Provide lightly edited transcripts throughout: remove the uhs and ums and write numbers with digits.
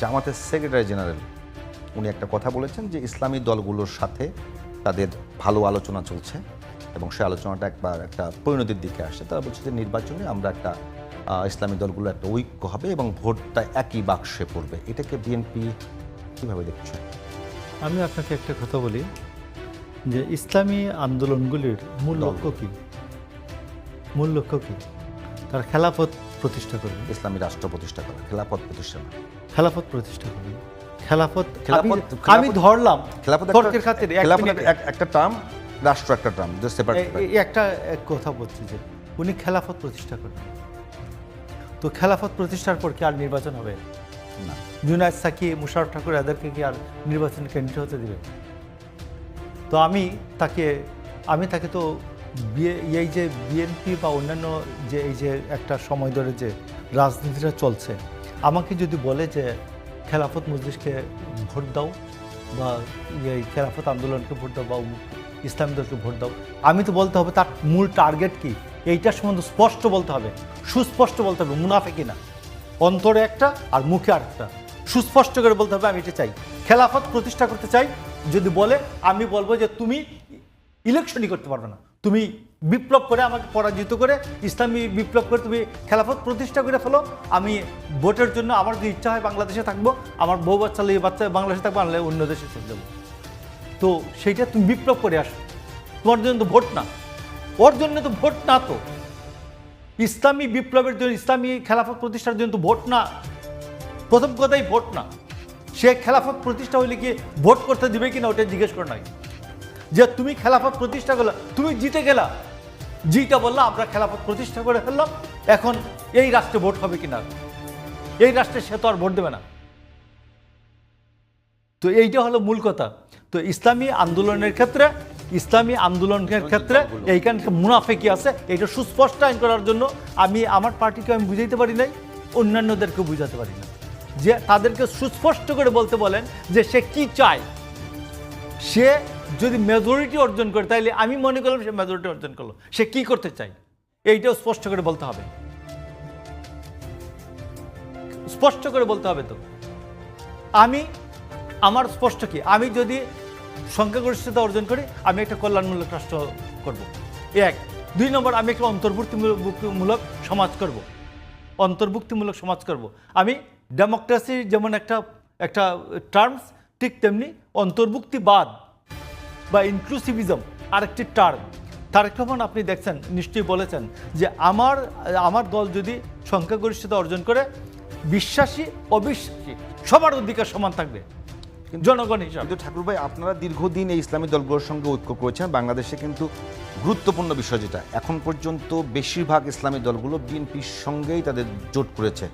জামাতের secretary general উনি একটা কথা বলেছেন যে ইসলামী দলগুলোর সাথে তাদের ভালো আলোচনা চলছে এবং সেই আলোচনাটা একবার একটা পরিণতির দিকে আসছে। তারা বলছে যে নির্বাচনে আমরা একটা ইসলামী দলগুলো একটা ঐক্য হবে এবং ভোটটা একই বাক্সে পড়বে। এটাকে বিএনপি কীভাবে দেখছে? আমি আপনাকে একটা কথা বলি যে ইসলামী আন্দোলনগুলির মূল লক্ষ্য কী? মূল লক্ষ্য কী? তার খেলাফত প্রতিষ্ঠা করবে, ইসলামী রাষ্ট্র প্রতিষ্ঠা করা, খেলাফত প্রতিষ্ঠা না, খেলাফত প্রতিষ্ঠা করবে। খেলাফত আমি ধরলাম তর্কের খাতিরে একটা টার্ম, রাষ্ট্র একটা টার্ম, একটা কথা বলছি যে উনি খেলাফত প্রতিষ্ঠা করবেন। তো খেলাফত প্রতিষ্ঠার পর কি আর নির্বাচন হবে না? জুনায়েদ সাকি, মুশাররফ ঠাকুর এদেরকে কি আর নির্বাচনে কেন্দ্রিত হতে দেবে? তো আমি তাকে তো এই যে বিএনপি বা অন্যান্য যে এই যে একটা সময় ধরে যে রাজনীতিটা চলছে, আমাকে যদি বলে যে খেলাফত মজলিসকে ভোট দাও বা এই খেলাফত আন্দোলনকে ভোট দাও বা ইসলামী দলকে ভোট দাও, আমি তো বলতে হবে তার মূল টার্গেট কি, এইটার সম্বন্ধে স্পষ্ট বলতে হবে, সুস্পষ্ট বলতে হবে, মুনাফেকি না, অন্তরে একটা আর মুখে আরেকটা, সুস্পষ্ট করে বলতে হবে আমি এটা চাই, খেলাফত প্রতিষ্ঠা করতে চাই। যদি বলে আমি বলবো যে তুমি ইলেকশনই করতে পারবে না, তুমি বিপ্লব করে আমাকে পরাজিত করে ইসলামী বিপ্লব করে তুমি খেলাফত প্রতিষ্ঠা করে ফেলো, আমি ভোটের জন্য আমার যদি ইচ্ছা হয় বাংলাদেশে থাকবো, আমার বউ বাচ্চা বাংলাদেশে থাকবো, আনলে অন্য দেশে চলে যাবো। তো সেইটা তুমি বিপ্লব করে আসো, তোমার জন্য তো ভোট না, ওর জন্য তো ভোট না, তো ইসলামী বিপ্লবের জন্য ইসলামী খেলাফত প্রতিষ্ঠার জন্য তো ভোট না, প্রথম কথাই ভোট না। সে খেলাফত প্রতিষ্ঠা হইলে কি ভোট করতে দিবে কিনা ওটা জিজ্ঞেস করে নাই, যে তুমি খেলাফত প্রতিষ্ঠা করলা, তুমি জিতে গেলা, জিটা বললা আমরা খেলাফত প্রতিষ্ঠা করে ফেললাম, এখন এই রাষ্ট্রে ভোট হবে কিনা, এই রাষ্ট্রে সে তো আর ভোট দেবে না। তো এইটা হলো মূল কথা। তো ইসলামী আন্দোলনের ক্ষেত্রে এইখানে মুনাফেকি আছে, এটা সুস্পষ্ট আইন করার জন্য আমি আমার পার্টিকে আমি বুঝাইতে পারি নাই, অন্যান্যদেরকে বুঝাতে পারি না, যে তাদেরকে সুস্পষ্ট করে বলতে বলেন যে সে কি চায়। সে যদি মেজরিটি অর্জন করে তাইলে আমি মনে করলাম সে মেজরিটি অর্জন করলো, সে কি করতে চায় এইটাও স্পষ্ট করে বলতে হবে, স্পষ্ট করে বলতে হবে। তো আমার স্পষ্ট কি, আমি যদি সংখ্যাগরিষ্ঠতা অর্জন করি আমি একটা কল্যাণমূলক রাষ্ট্র করব, এক। 2 নম্বর, আমি একটা অন্তর্ভুক্তিমূলক সমাজ করব, অন্তর্ভুক্তিমূলক সমাজ করব। আমি ডেমোক্রেসি যেমন একটা টার্মস, ঠিক তেমনি অন্তর্ভুক্তিবাদ বা ইনক্লুসিভিজম আরেকটি টার্ম। তারেক রহমান আপনি দেখছেন, নিশ্চয়ই বলেছেন যে আমার দল যদি সংখ্যাগরিষ্ঠতা অর্জন করে, বিশ্বাসী অবিশ্বাসী সবার অধিকার সমান থাকবে জনগণ হিসাবে। কিন্তু ঠাকুর ভাই, আপনারা দীর্ঘদিন এই ইসলামী দলগুলোর সঙ্গে ঐক্য করেছেন। বাংলাদেশে কিন্তু গুরুত্বপূর্ণ বিষয় যেটা, এখন পর্যন্ত বেশিরভাগ ইসলামী দলগুলো বিএনপির সঙ্গেই তাদের জোট করেছে।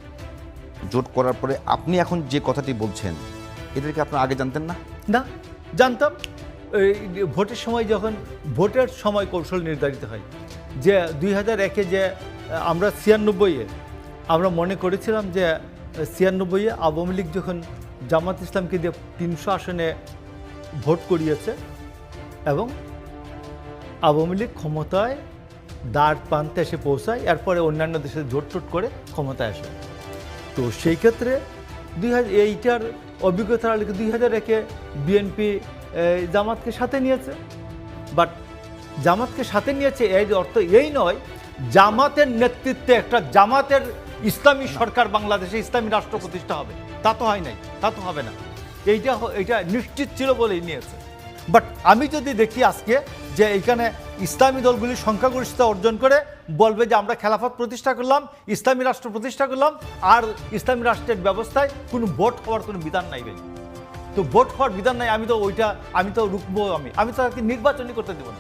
জোট করার পরে আপনি এখন যে কথাটি বলছেন, এদেরকে আপনারা আগে জানতেন না? না, জানতাম। ভোটের সময় যখন ভোটের সময় কৌশল নির্ধারিত হয়, যে 2001-এ যে আমরা 96-এ আমরা মনে করেছিলাম যে 96-এ আওয়ামী লীগ যখন জামাত ইসলামকে দিয়ে 300 আসনে ভোট করিয়েছে এবং আওয়ামী লীগ ক্ষমতায় দাঁড় প্রান্তে এসে পৌঁছায়, এরপরে অন্যান্য দেশে জোট করে ক্ষমতায় আসে। তো সেই ক্ষেত্রে এইটার অভিজ্ঞতা 2001-এ বিএনপি জামাতকে সাথে নিয়েছে, বাট জামাতকে সাথে নিয়েছে এর অর্থ এই নয় জামাতের নেতৃত্বে একটা জামাতের ইসলামী সরকার বাংলাদেশে ইসলামী রাষ্ট্র প্রতিষ্ঠা হবে, তা তো হয় নাই, তা তো হবে না। এইটা নিশ্চিত ছিল বলেই নিয়েছে। বাট আমি যদি দেখি আজকে যে এইখানে ইসলামী দলগুলি সংখ্যাগরিষ্ঠতা অর্জন করে বলবে যে আমরা খেলাফত প্রতিষ্ঠা করলাম, ইসলামী রাষ্ট্র প্রতিষ্ঠা করলাম, আর ইসলামী রাষ্ট্রের ব্যবস্থায় কোনো ভোট হওয়ার কোনো বিধান নাই ভাই। তো ভোট হওয়ার বিধান নাই, আমি তো রুখবো, আমি তো নির্বাচনই করতে দেবো না।